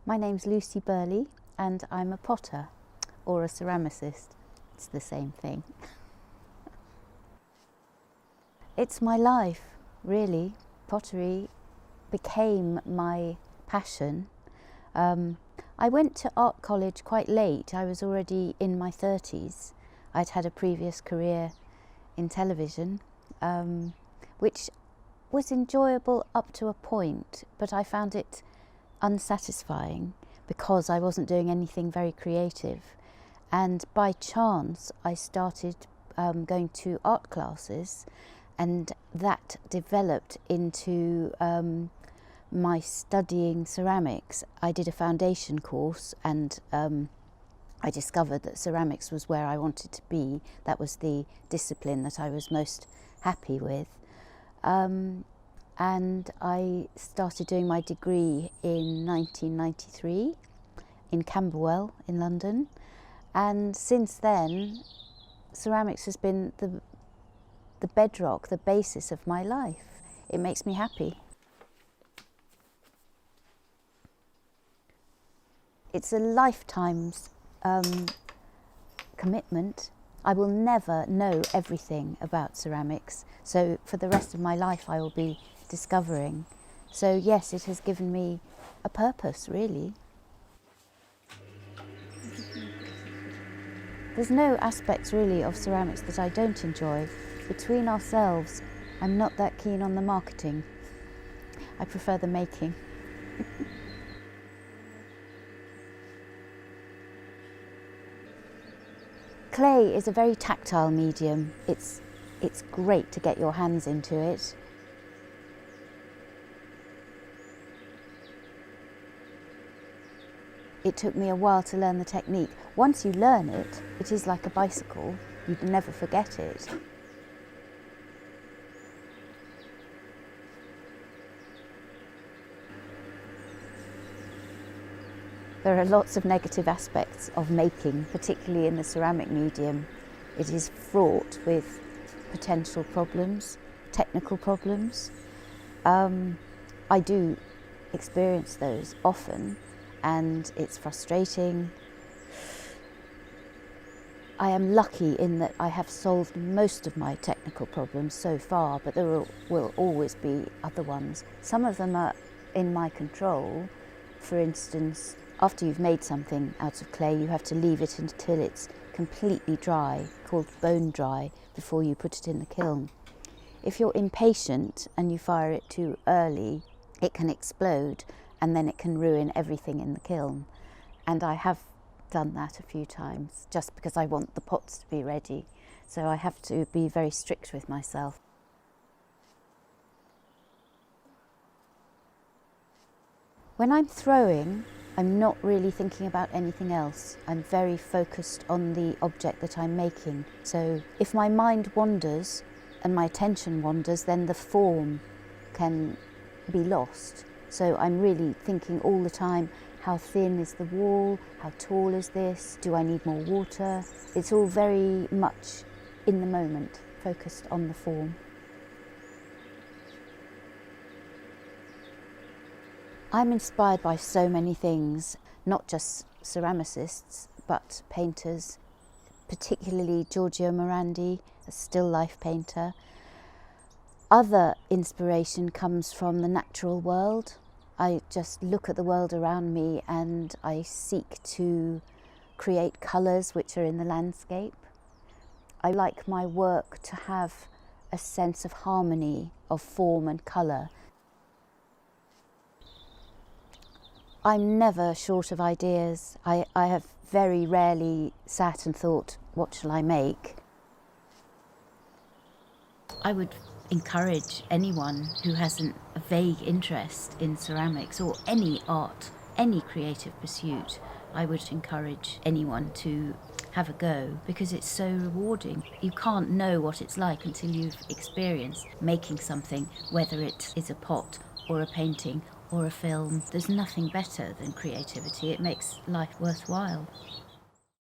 My name's Lucy Burly and I'm a potter, or a ceramicist. It's the same thing. It's my life, really. Pottery became my passion. I went to art college quite late. I was already in my 30s. I'd had a previous career in television, which was enjoyable up to a point, but I found it unsatisfying because I wasn't doing anything very creative. And by chance, I started going to art classes, and that developed into my studying ceramics. I did a foundation course, and I discovered that ceramics was where I wanted to be. That was the discipline that I was most happy with. And I started doing my degree in 1993 in Camberwell in London. And since then, ceramics has been the bedrock, the basis of my life. It makes me happy. It's a lifetime's commitment. I will never know everything about ceramics, so for the rest of my life I will be discovering. So yes, it has given me a purpose, really. There's no aspects really of ceramics that I don't enjoy. Between ourselves, I'm not that keen on the marketing. I prefer the making. Clay is a very tactile medium. It's great to get your hands into it. It took me a while to learn the technique. Once you learn it, it is like a bicycle. You'd never forget it. There are lots of negative aspects of making, particularly in the ceramic medium. It is fraught with potential problems, technical problems. I do experience those often, and it's frustrating. I am lucky in that I have solved most of my technical problems so far, but there will always be other ones. Some of them are in my control. For instance, after you've made something out of clay, you have to leave it until it's completely dry, called bone dry, before you put it in the kiln. If you're impatient and you fire it too early, it can explode, and then it can ruin everything in the kiln. And I have done that a few times, just because I want the pots to be ready. So I have to be very strict with myself. When I'm throwing, I'm not really thinking about anything else. I'm very focused on the object that I'm making. So if my mind wanders and my attention wanders, then the form can be lost. So I'm really thinking all the time, how thin is the wall? How tall is this? Do I need more water? It's all very much in the moment, focused on the form. I'm inspired by so many things, not just ceramicists, but painters, particularly Giorgio Morandi, a still life painter. Other inspiration comes from the natural world. I just look at the world around me and I seek to create colours which are in the landscape. I like my work to have a sense of harmony, of form and colour. I'm never short of ideas. I have very rarely sat and thought, what shall I make? I would encourage anyone who has a vague interest in ceramics or any art, any creative pursuit. I would encourage anyone to have a go because it's so rewarding. You can't know what it's like until you've experienced making something, whether it is a pot or a painting or a film. There's nothing better than creativity. It makes life worthwhile.